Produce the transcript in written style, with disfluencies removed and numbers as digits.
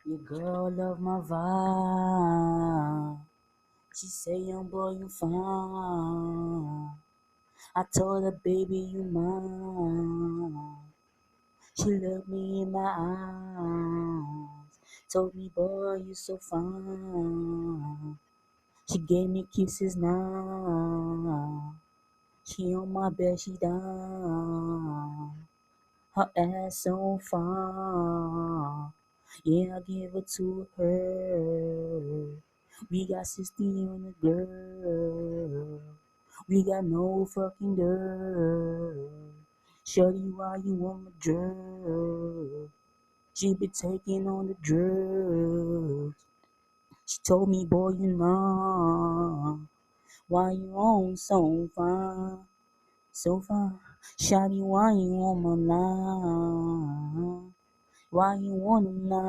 Your girl love my vibe. She say, young boy, you fine. I told her, baby, you mine. She looked me in my eyes. Told me, boy, you so fine. She gave me kisses now. She on my bed, she down. Her ass so fine. Yeah, I give it to her. We got 60 on the girl. We got no fucking girl. Shorty, why you want my drug? She be taking on the drugs. She told me, boy, you know, why you on so fine? So fine. Shawty, why you on my line? Why you wanna lie?